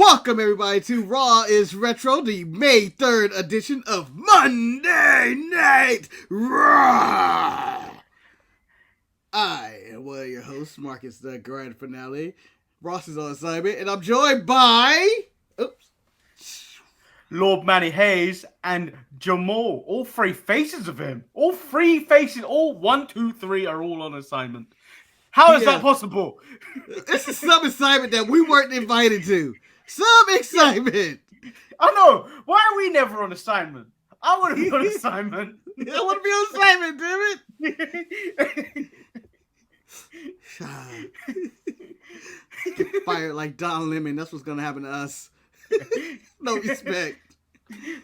Welcome everybody to Raw is Retro, the May 3rd edition of Monday Night Raw. I am one of your hosts, Marcus the Grand Finale. Ross is on assignment, and I'm joined by... Lord Manny Hayes and Jamal. All three faces of him. All three faces, all 1, 2, 3 are all on assignment. How is that possible? This is some assignment that we weren't invited to. Some excitement. I know. Why are we never on assignment? I want to be on assignment. I want to be on assignment, damn it. Get fired like Don Lemon. That's what's going to happen to us. No respect.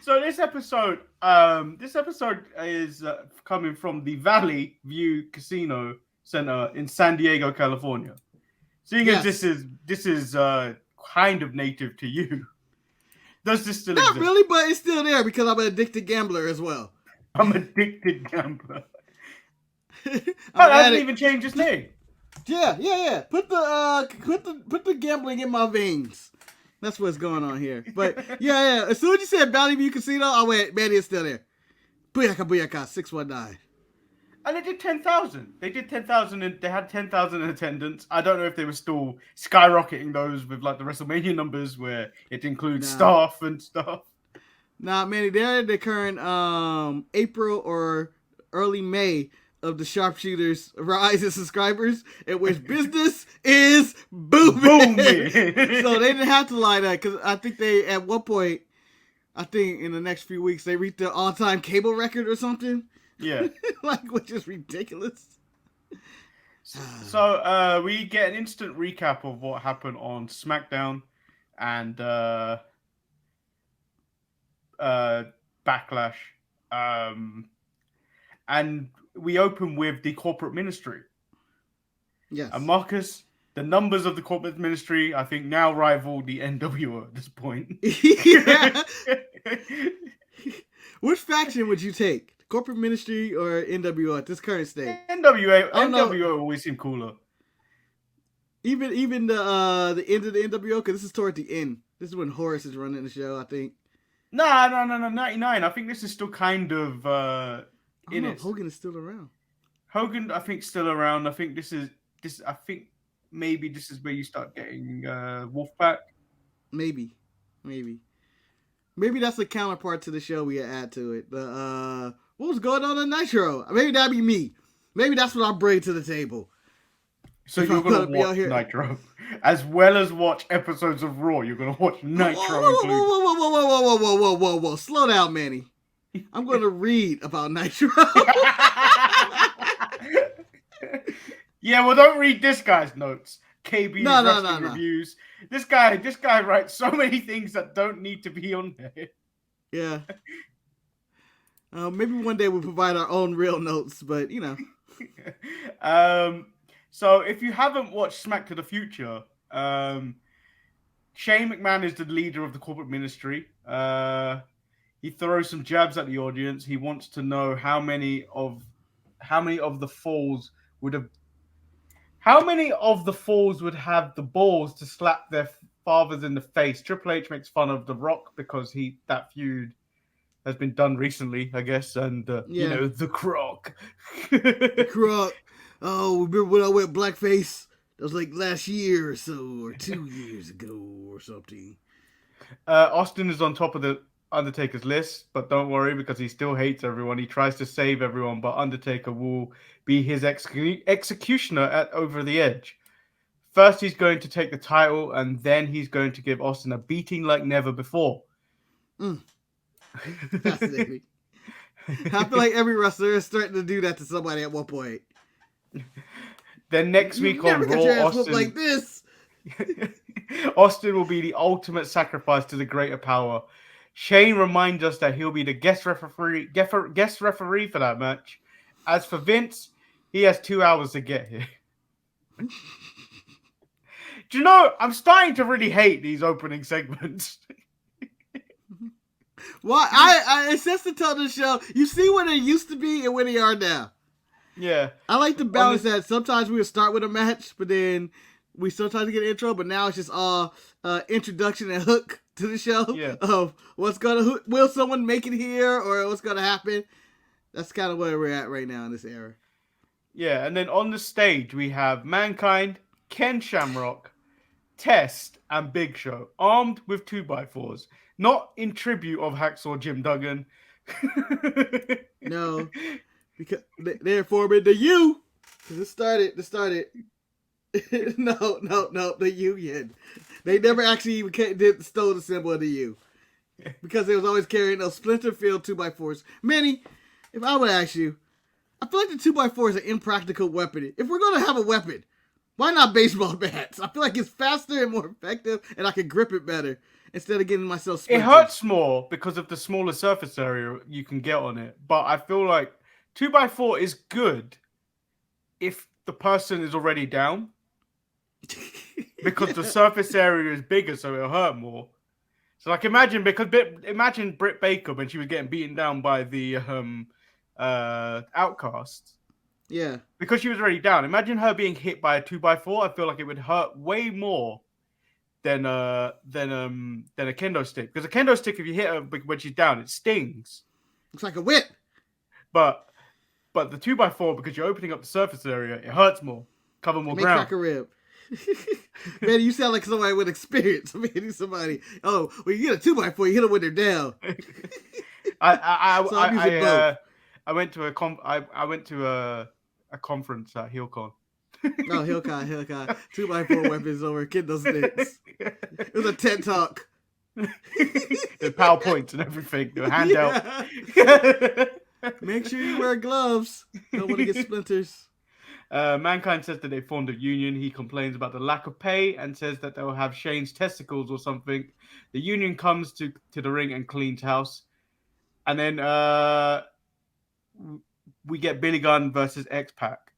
So this episode is coming from the Valley View Casino Center in San Diego, California. Seeing as this is kind of native to you, does this still exist? Not really, but it's still there because I'm an addicted gambler as well. I'm an addicted gambler. That hasn't even changed its name. Yeah. Put the gambling in my veins. That's what's going on here. But yeah. As soon as you said Valley View Casino, I went, man, it's still there. Booyaka, 619. And they did 10,000. They did 10,000 and they had 10,000 in attendance. I don't know if they were still skyrocketing those with like the WrestleMania numbers where it includes staff and stuff. Nah, Manny, they're in the current April or early May of the Sharpshooters Rise in subscribers, in which business is booming. So they didn't have to lie that because I think they, at one point, I think in the next few weeks, they reached their all-time cable record or something. Yeah. Which is ridiculous. So we get an instant recap of what happened on SmackDown and Backlash. And we open with the corporate ministry. Yes. And Marcus, the numbers of the corporate ministry, I think, now rival the NWO at this point. Yeah. Which faction would you take? Corporate ministry or NWO at this current state? NWO always seemed cooler. Even the end of the NWO, because this is toward the end. This is when Horace is running the show, I think. No, 99. I think this is still kind of in it. Hogan is still around. Hogan, I think, still around. I think I think maybe this is where you start getting Wolfpack. Maybe that's a counterpart to the show we add to it. But what was going on Nitro? Maybe that'd be me. Maybe that's what I bring to the table. So you're going to watch Nitro as well as watch episodes of Raw. You're going to watch Nitro. Whoa! Slow down, Manny. I'm going to read about Nitro. Yeah, well, don't read this guy's notes. KB's wrestling reviews. This guy writes so many things that don't need to be on there. Yeah. Maybe one day we'll provide our own real notes, but you know. So if you haven't watched Smack to the Future, Shane McMahon is the leader of the corporate ministry. He throws some jabs at the audience. He wants to know how many of the Falls would have the balls to slap their fathers in the face. Triple H makes fun of The Rock because that feud has been done recently, I guess, and the Croc. The Croc. Oh, remember when I went blackface? That was like last year or so, or 2 years ago, or something. Austin is on top of the Undertaker's list, but don't worry because he still hates everyone. He tries to save everyone, but Undertaker will be his executioner at Over the Edge. First, he's going to take the title, and then he's going to give Austin a beating like never before. Fascinating. I feel like every wrestler is starting to do that to somebody at one point. Then next week on Raw, Austin like this. Austin will be the ultimate sacrifice to the greater power. Shane reminds us that he'll be the guest referee for that match. As for Vince, he has 2 hours to get here. Do you know, I'm starting to really hate these opening segments. Well, I it's just to tell the show, you see where they used to be and where they are now. Yeah. I like to balance that. Sometimes we'll start with a match, but then we sometimes get an intro, but now it's just all introduction and hook to the show of will someone make it here or what's gonna happen. That's kind of where we're at right now in this era. Yeah, and then on the stage we have Mankind, Ken Shamrock, Test, and Big Show armed with 2x4s, not in tribute of Hacksaw Jim Duggan. No, because they're forming the U. This started. No, the Union. They never actually even stole the symbol of the U. Because they was always carrying those Splinterfield 2x4s. Manny, if I would ask you, I feel like the 2x4 is an impractical weapon. If we're going to have a weapon, why not baseball bats? I feel like it's faster and more effective, and I can grip it better instead of getting myself splinters. It hurts more because of the smaller surface area you can get on it. But I feel like 2x4 is good if the person is already down. Because the surface area is bigger, so it'll hurt more. So, like, imagine Britt Baker when she was getting beaten down by the Outcasts. Yeah. Because she was already down. Imagine her being hit by a 2x4. I feel like it would hurt way more than a kendo stick. Because a kendo stick, if you hit her when she's down, it stings. It's like a whip. But the 2x4, because you're opening up the surface area, it hurts more. Cover more ground. Crack a rib. Man, you sound like somebody with experience. I'm hitting somebody. Oh, when you get a 2x4, you hit them when they're down. I went to a conference at HeelCon. No, HeelCon. 2x4 weapons over kendo sticks. It was a TED Talk. The PowerPoints and everything. The handout. Yeah. Make sure you wear gloves. Don't want to get splinters. Mankind says that they formed a union. He complains about the lack of pay and says that they'll have Shane's testicles or something. The union comes to the ring and cleans house. And then we get Billy Gunn versus X-Pac.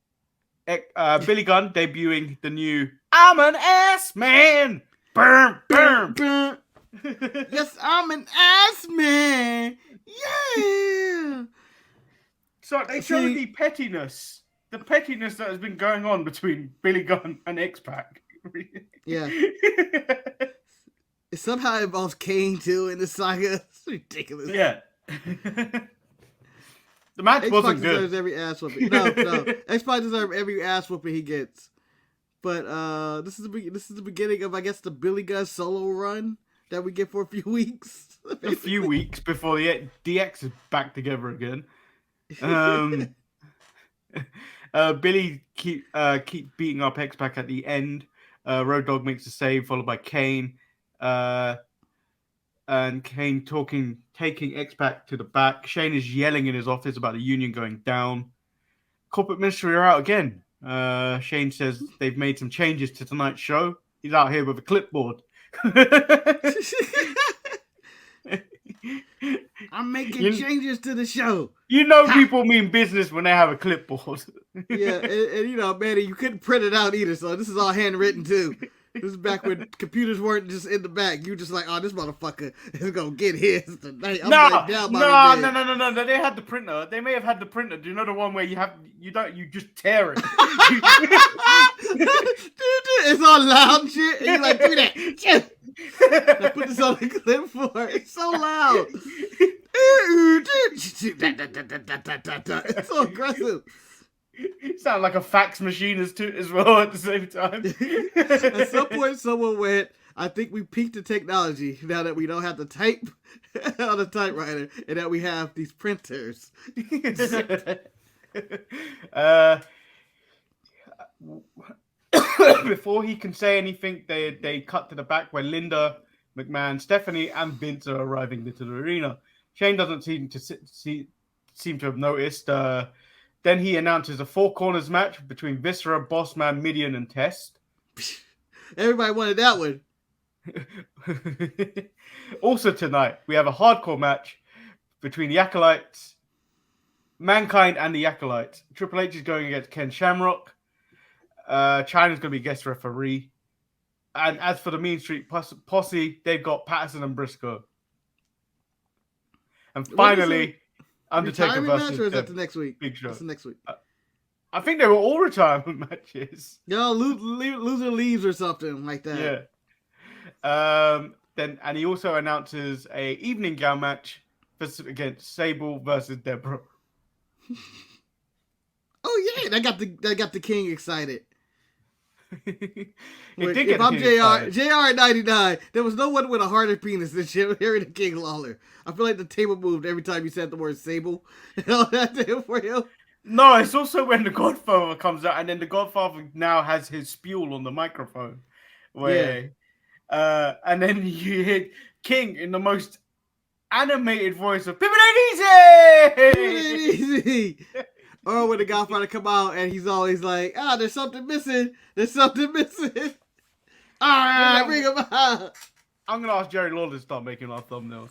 Billy Gunn debuting the new I'm an ass man. Burn, burn, burn. Yes, I'm an ass man. Yeah. So they show the pettiness that has been going on between Billy Gunn and X-Pac. Yeah. It somehow involves Kane too in the saga. It's ridiculous. Yeah. The match wasn't good. Deserves every ass whooping. No. X-Pac deserves every ass whooping he gets. But this is the beginning of, I guess, the Billy Gunn solo run that we get for a few weeks. A few weeks before the DX is back together again. Billy keep beating up X-Pac at the end. Road Dogg makes a save, followed by Kane. And Kane taking X-Pac to the back. Shane is yelling in his office about the union going down. Corporate ministry are out again. Shane says they've made some changes to tonight's show. He's out here with a clipboard. I'm making changes to the show. You know people mean business when they have a clipboard. Yeah, and you know, Manny, you couldn't print it out either, so this is all handwritten too. This is back when computers weren't just in the back. You were just like, oh, this motherfucker is gonna get his tonight. No. They had the printer. They may have had the printer. Do you know the one where you just tear it? It's all loud and shit. And you're like, do that. I put this on the clipboard. It's so loud. It's so aggressive. It sounded like a fax machine as well at the same time. At some point, someone went, I think we peaked the technology now that we don't have to type on a typewriter and that we have these printers. Before he can say anything, they cut to the back where Linda, McMahon, Stephanie, and Vince are arriving into the arena. Shane doesn't seem to have noticed. Then he announces a 4 corners match between Viscera, Bossman, Mideon, and Test. Everybody wanted that one. Also tonight, we have a hardcore match between the Acolytes, Mankind, and the Acolytes. Triple H is going against Ken Shamrock. Chyna's going to be guest referee. And as for the Mean Street Posse, they've got Patterson and Briscoe. And finally, Undertaker versus match, or is that the next week? Big Show. That's the next week. I think they were all retirement matches. No, loser leaves or something like that. And he also announces a evening gown match against Sable versus Deborah. Oh yeah, that got the King excited. If I'm JR at 99, there was no one with a harder penis than Harry the King Lawler. I feel like the table moved every time you said the word Sable. That did for you. No, it's also when the Godfather comes out, and then the Godfather now has his spiel on the microphone, where, and then you hear King in the most animated voice of "Pippin ain't easy." Or when the Godfather come out and he's always like, there's something missing. There's something missing. All right, bring him out. I'm gonna ask Jerry Lawler to start making our thumbnails.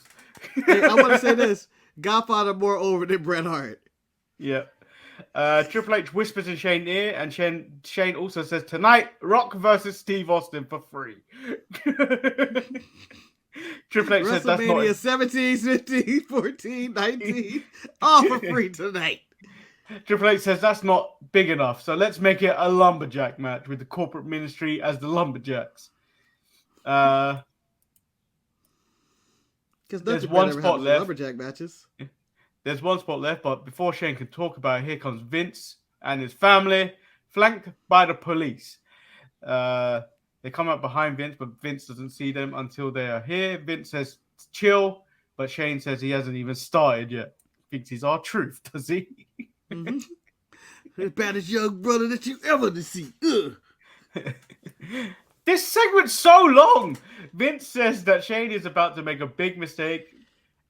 Hey, I want to say this: Godfather more over than Bret Hart. Yeah. Triple H whispers in Shane's ear, and Shane also says, tonight, Rock versus Steve Austin for free. Triple H says that's not... WrestleMania 17, 15, 14, 19, all for free tonight. Triple H says that's not big enough, so let's make it a lumberjack match with the corporate ministry as the lumberjacks. Because there's one spot left. Lumberjack matches. There's one spot left, but before Shane can talk about it, here comes Vince and his family, flanked by the police. They come up behind Vince, but Vince doesn't see them until they are here. Vince says, chill, but Shane says he hasn't even started yet. Thinks he's our truth, does he? The baddest young brother that you ever see. This segment's so long. Vince says that Shane is about to make a big mistake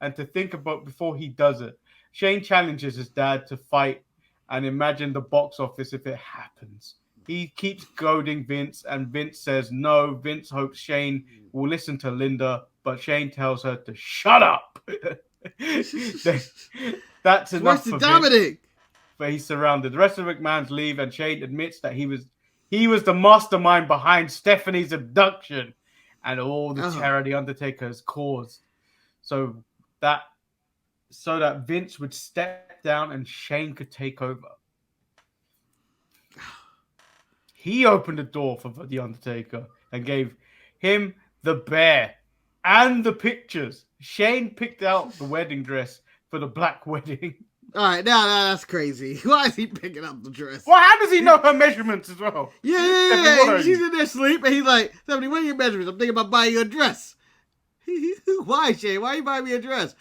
and to think about before he does it. Shane challenges his dad to fight and imagine the box office if it happens. He keeps goading Vince, and Vince says no. Vince hopes Shane will listen to Linda, but Shane tells her to shut up. That's enough for Dominic. Vince. But he's surrounded. The rest of the McMahons leave, and Shane admits that he was the mastermind behind Stephanie's abduction and all the terror the Undertaker has caused. So that Vince would step down and Shane could take over. He opened the door for the Undertaker and gave him the bear and the pictures. Shane picked out the wedding dress for the black wedding. All right, now that's crazy. Why is he picking up the dress? Well, how does he know her measurements as well? Yeah. She's in there sleep, and he's like, Stephanie, what are your measurements? I'm thinking about buying you a dress. Why, Shane? Why are you buying me a dress?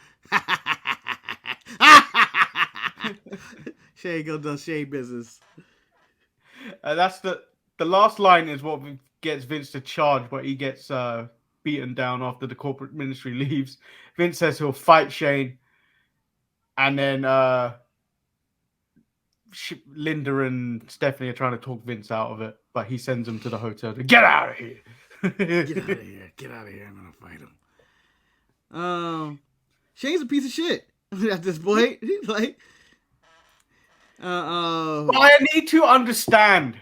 Shane go do Shane business. That's the last line is what gets Vince to charge, but he gets beaten down after the corporate ministry leaves. Vince says he'll fight Shane, and then Linda and Stephanie are trying to talk Vince out of it, but he sends them to the hotel to get out of here. Get out of here! I'm gonna fight him. Shane's a piece of shit at this point. He's like, I need to understand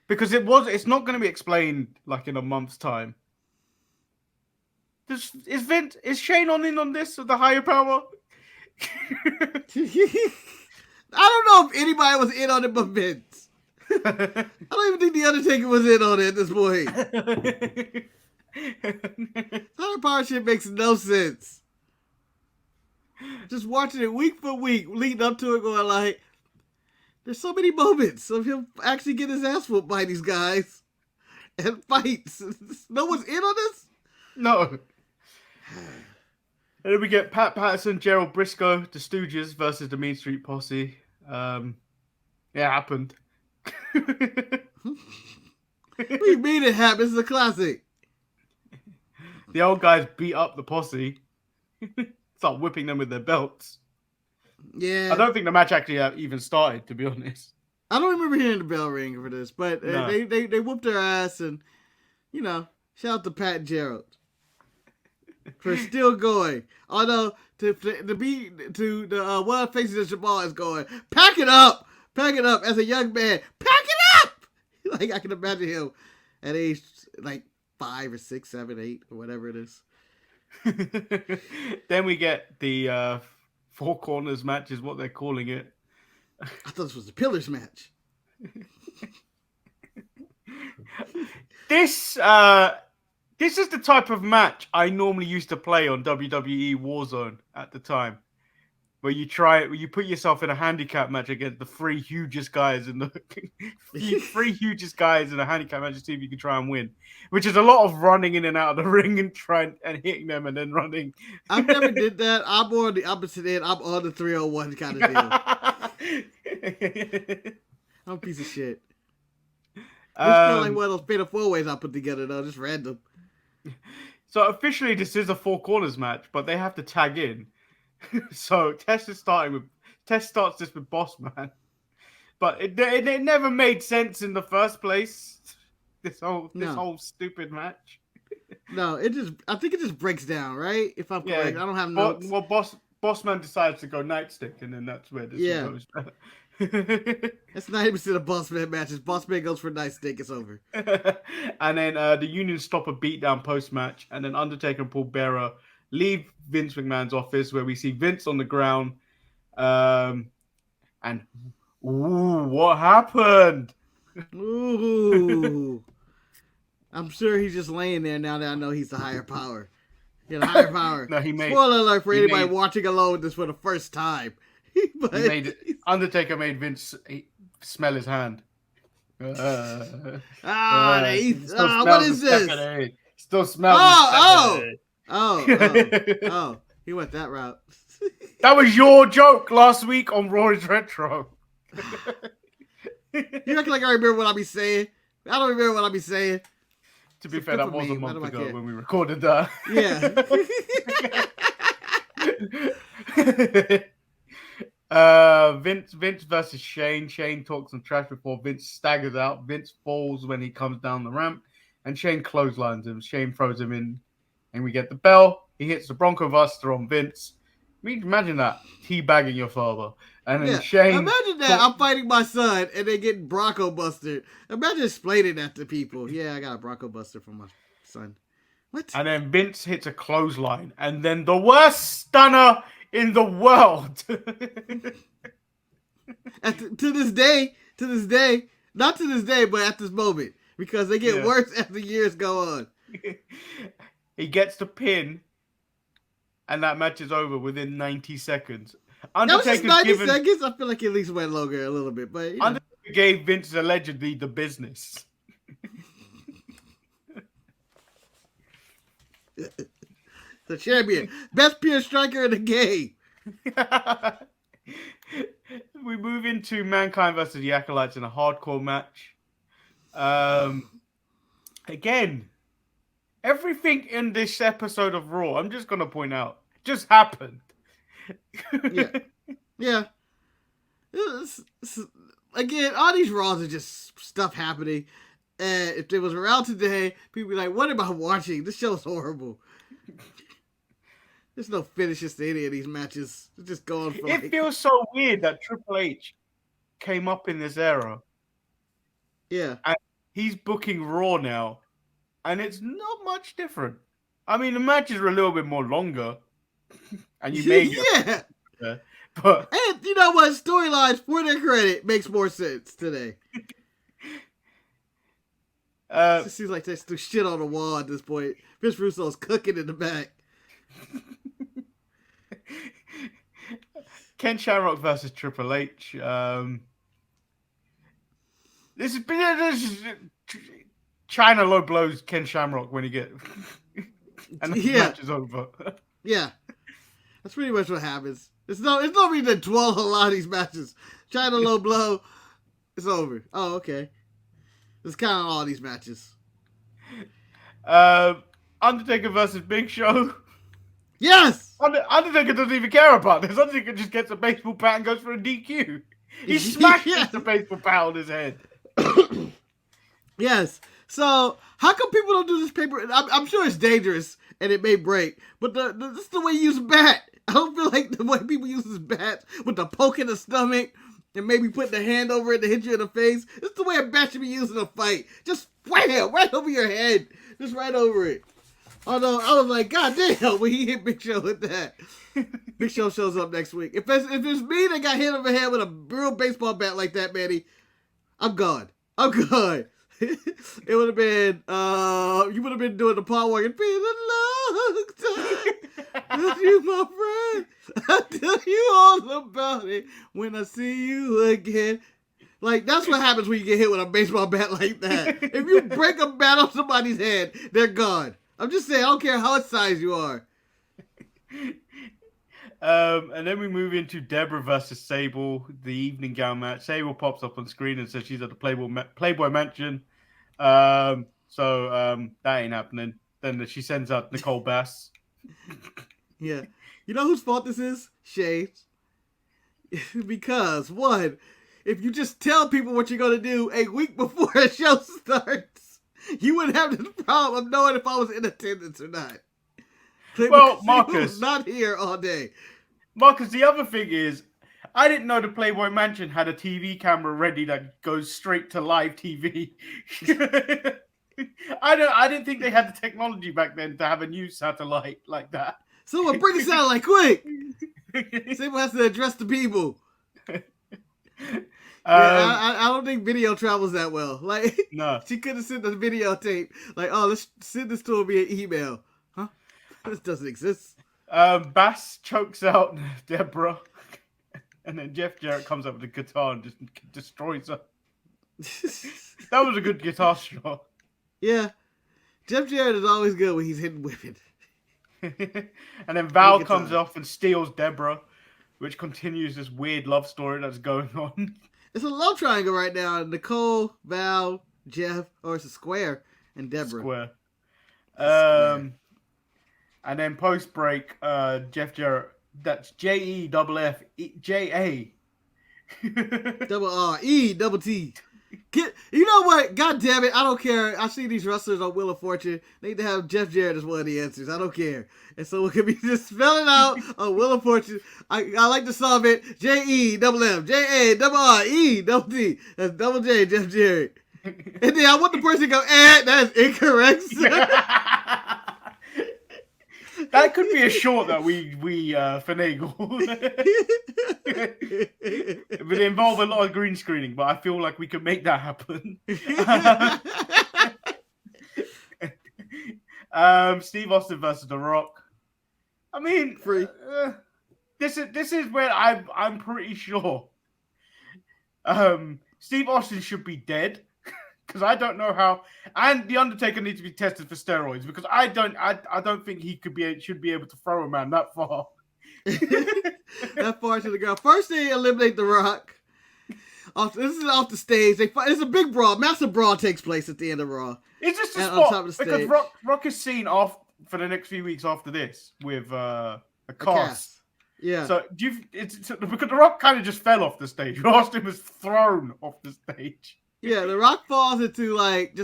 because it's not going to be explained like in a month's time. Is Shane on this with the higher power? I don't know if anybody was in on it but Vince. I don't even think the Undertaker was in on it at this point. Higher power shit makes no sense. Just watching it week for week, leading up to it, going like, there's so many moments of him actually getting his ass whooped by these guys and fights. No one's in on this? No. And then we get Pat Patterson, Gerald Briscoe, the Stooges versus the Mean Street Posse. It happened. What do you mean it happened? This is a classic. The old guys beat up the posse. Start whipping them with their belts. Yeah. I don't think the match actually even started, to be honest. I don't remember hearing the bell ring for this, but they whooped their ass, and, shout out to Pat and Gerald for still going. Although, to the one faces of Jamal is going, pack it up as a young man. Pack it up! Like, I can imagine him at age, 5 or 6, 7, 8, or whatever it is. Then we get the Four Corners match is what they're calling it. I thought this was the Pillars match. This This is the type of match I normally used to play on WWE Warzone at the time. Where you put yourself in a handicap match against the three hugest guys in a handicap match to see if you can try and win. Which is a lot of running in and out of the ring and trying and hitting them and then running. I've never did that. I'm on the opposite end. I'm on the 301 kind of deal. I'm a piece of shit. It's kind of like one of those fatal four ways I put together though, just random. So officially this is a four corners match, but they have to tag in. So Test starts this with Boss Man, but it never made sense in the first place. This whole stupid match. No, I think it just breaks down, right? If I'm correct, I don't have notes. Well, Boss Man decides to go nightstick, and then that's where this goes. That's 90% of Boss Man matches. Boss Man goes for nightstick, it's over. And then the Union stop a beatdown post match, and then Undertaker and Paul Bearer leave Vince McMahon's office, where we see Vince on the ground. And what happened? Ooh. I'm sure he's just laying there now that I know he's the higher power. Yeah, the higher power. No, spoiler alert for anybody watching alone this for the first time. Undertaker made Vince smell his hand. What is this? Still smells. Oh, he went that route. That was your joke last week on Roy's Retro. You act like I remember what I be saying. I don't remember what I be saying. To be fair, that was a month ago when we recorded that. Yeah. Vince versus Shane. Shane talks some trash before Vince staggers out. Vince falls when he comes down the ramp, and Shane clotheslines him. Shane throws him in, and we get the bell. He hits the Bronco Buster on Vince. I mean, imagine that, teabagging your father. And then Shane... Imagine that, I'm fighting my son, and they getting Bronco Buster. Imagine explaining that to people. Yeah, I got a Bronco Buster for my son. What? And then Vince hits a clothesline, and then the worst stunner in the world. To this day, not to this day, but at this moment, because they get worse as the years go on. He gets the pin, and that match is over within 90 seconds. Undertaker's 90 seconds? I feel like it at least went longer a little bit, but Undertaker gave Vince allegedly the business. The champion, best pure striker in the game. We move into Mankind versus the Acolytes in a hardcore match. Again, everything in this episode of Raw, I'm just going to point out, just happened. Yeah. Again, all these Raws are just stuff happening. And if they was around today, people would be like, what am I watching? This show's horrible. There's no finishes to any of these matches. It's just going for It feels so weird that Triple H came up in this era. Yeah. And he's booking Raw now. And it's not much different. I mean, the matches are a little bit more longer. And you made but and you know what? Storylines, for their credit, makes more sense today. It just seems like there's shit on the wall at this point. Vince Russo's cooking in the back. Ken Shamrock versus Triple H. This is China low blows Ken Shamrock when he get and the match is over. Yeah, that's pretty much what happens. It's no reason to dwell on a lot of these matches. China low blow, it's over. Oh, okay. It's kind of all these matches. Undertaker versus Big Show. Yes! Undertaker doesn't even care about this. Undertaker just gets a baseball bat and goes for a DQ. He smashes the baseball bat on his head. Yes. So, how come people don't do this paper? I'm sure it's dangerous and it may break, but this is the way you use a bat. I don't feel like the way people use this bat with the poke in the stomach and maybe putting the hand over it to hit you in the face. This is the way a bat should be used in a fight. Just wham, right over your head. Just right over it. Although I was like, God damn, when he hit Big Show with that. Big Show shows up next week. If it's me that got hit over the head with a real baseball bat like that, Manny, I'm gone. I'm gone. It would have been, you would have been doing the Paul Walker. Been a long time with you, my friend. I'll tell you all about it when I see you again. Like, that's what happens when you get hit with a baseball bat like that. If you break a bat off somebody's head, they're gone. I'm just saying, I don't care how size you are. And then we move into Deborah versus Sable, the evening gown match. Sable pops up on screen and says she's at the Playboy Mansion. So that ain't happening. Then she sends out Nicole Bass. Yeah. You know whose fault this is? Shay's. Because, one, if you just tell people what you're going to do a week before a show starts, you wouldn't have this problem of knowing if I was in attendance or not. Well, Marcus, not here all day. Marcus, the other thing is, I didn't know the Playboy Mansion had a TV camera ready that goes straight to live TV. I didn't think they had the technology back then to have a news satellite like that. Someone bring a satellite quick. Someone has to address the people. I don't think video travels that well. Like, no, she could have sent the videotape. Like, oh, let's send this to her via email. Huh? This doesn't exist. Bass chokes out Deborah, and then Jeff Jarrett comes up with a guitar and just destroys her. That was a good guitar shot. Yeah, Jeff Jarrett is always good when he's hitting women. And then Val comes off and steals Deborah, which continues this weird love story that's going on. It's a love triangle right now. Nicole, Val, Jeff, or it's a square, and Deborah. Square. And then post break, Jeff Jarrett. That's JEFFJA. Double R E double T. You know what? God damn it! I don't care. I see these wrestlers on Wheel of Fortune. They need to have Jeff Jarrett as one of the answers. I don't care. And so it could be just spelling out on Wheel of Fortune. I like to solve it. JEFFJA_RE_T. That's double J, Jeff Jarrett. And then I want the person to go, that's incorrect. That could be a short that we finagle. It would involve a lot of green screening, but I feel like we could make that happen. Steve Austin versus The Rock. I mean, this is where I'm pretty sure Steve Austin should be dead. Because I don't know how, and the Undertaker needs to be tested for steroids because I don't think he should be able to throw a man that far. That far to the ground. First, they eliminate The Rock. This is off the stage. It's a big brawl, massive brawl takes place at the end of Raw. It's just a spot on top of the stage. Because Rock is seen off for the next few weeks after this with a cast. Yeah. So because The Rock kind of just fell off the stage. Austin was thrown off the stage. Yeah, The Rock falls into it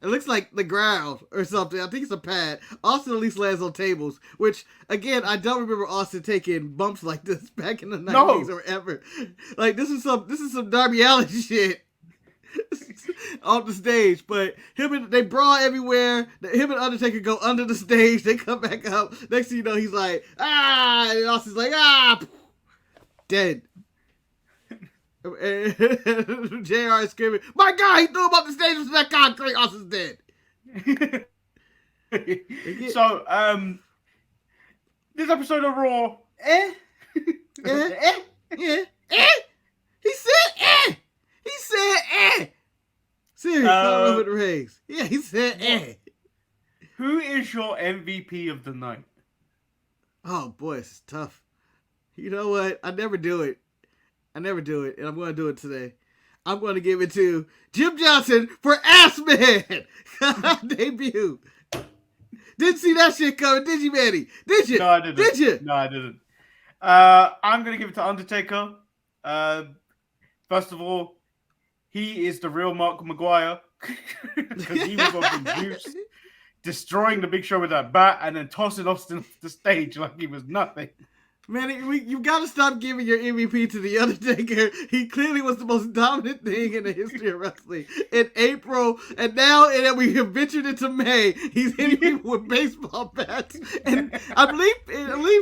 looks like the ground or something. I think it's a pad. Austin at least lands on tables, which, again, I don't remember Austin taking bumps like this back in the 90s or ever. Like, this is some Darby Allin shit off the stage. But they brawl everywhere. Him and Undertaker go under the stage. They come back up. Next thing you know, he's like, and Austin's like, dead. JR is screaming, my God, he threw him off the stage with that concrete. Austin's dead. So, this episode of Raw, He said, Serious, Roman Reigns. Yeah, he said, Who is your MVP of the night? Oh, boy, it's tough. You know what? I never do it, and I'm going to do it today. I'm going to give it to Jim Johnson for Ass Man debut. Didn't see that shit coming, did you, Manny? Did you? No, I didn't. Did you? No, I didn't. I'm going to give it to Undertaker. First of all, he is the real Mark Maguire because he was on the juice, destroying the Big Show with that bat and then tossing Austin off the stage like he was nothing. Man, you got to stop giving your MVP to The Undertaker. He clearly was the most dominant thing in the history of wrestling in April. And now that we have ventured into May, he's hitting people with baseball bats. And I believe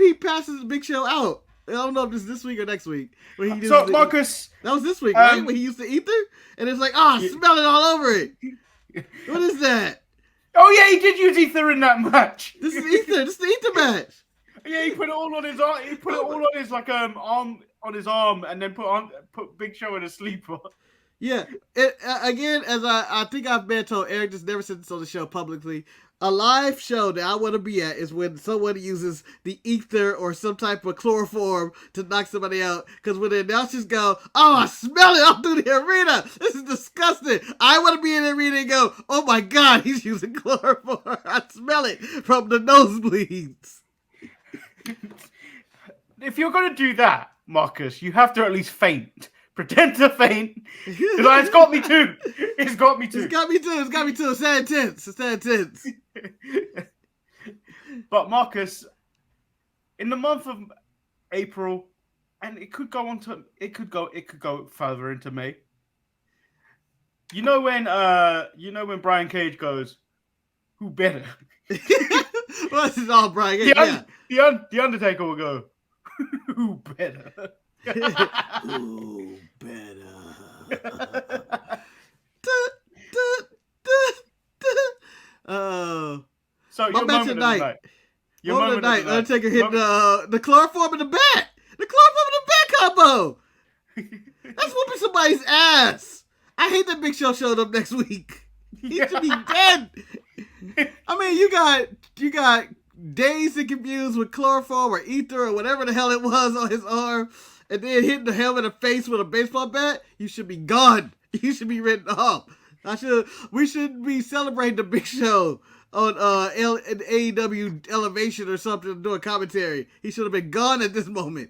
he passes the Big Show out. I don't know if it's this week or next week. Marcus... That was this week, right? When he used the ether? And it's like, smell it all over it. What is that? Oh yeah, he did use ether in that match. This is ether. This is the ether match. Yeah, he put it all on his arm. He put it all on his arm on his arm, and then put Big Show in a sleeper. Yeah. Again, as I think I've been told, Eric just never said this on the show publicly. A live show that I want to be at is when someone uses the ether or some type of chloroform to knock somebody out. Because when the announcers go, "Oh, I smell it all through the arena. This is disgusting." I want to be in the arena and go, "Oh my God, he's using chloroform. I smell it from the nosebleeds." If you're going to do that, Marcus, you have to at least faint. Pretend to faint. It's got me too. It's got me too. It's got me too. It's got me too. It's that intense. It's that intense. But Marcus, in the month of April, and it could go further into May. You know when Brian Cage goes, "Who better?" Well, this is all Brian Cage. The Undertaker will go, "Who better?" Who better? So my your match moment of the night. Your moment of the night. night. Undertaker hit the chloroform in the back. The chloroform in the back combo. That's whooping somebody's ass. I hate that Big Show showed up next week. He should be dead. I mean, you got dazed and confused with chloroform or ether or whatever the hell it was on his arm, and then hitting the helmet in the face with a baseball bat. You should be gone. You should be written off. We should be celebrating the Big Show on an AEW Elevation or something, doing commentary. He should have been gone at this moment.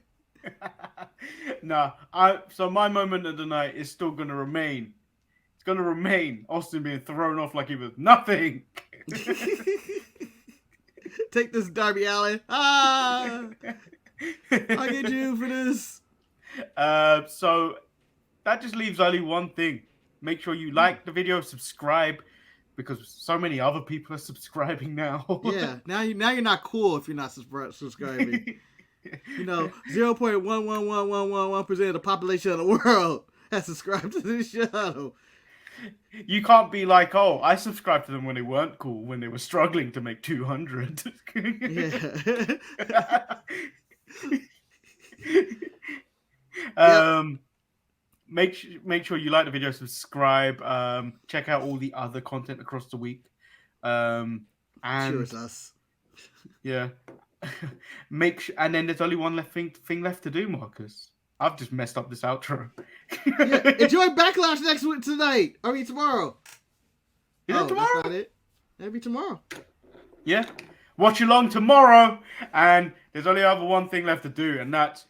So my moment of the night is still going to remain. It's going to remain Austin being thrown off like he was nothing. Take this, Darby Allin. I'll get you for this. So that just leaves only one thing. Make sure you like the video, subscribe, because so many other people are subscribing now. Yeah, now you're not cool if you're not subscribing. 0.111111% of the population of the world has subscribed to this show. You can't be like, "Oh, I subscribed to them when they weren't cool, when they were struggling to make 200. Yeah. Make sure you like the video, subscribe, check out all the other content across the week. And sure it's us. Yeah. And then there's only one thing left to do, Marcus. I've just messed up this outro. Yeah, enjoy Backlash next week tonight. I mean tomorrow. Is it tomorrow? That's not it. That'll be tomorrow. Yeah. Watch along tomorrow. And there's only one thing left to do, and that's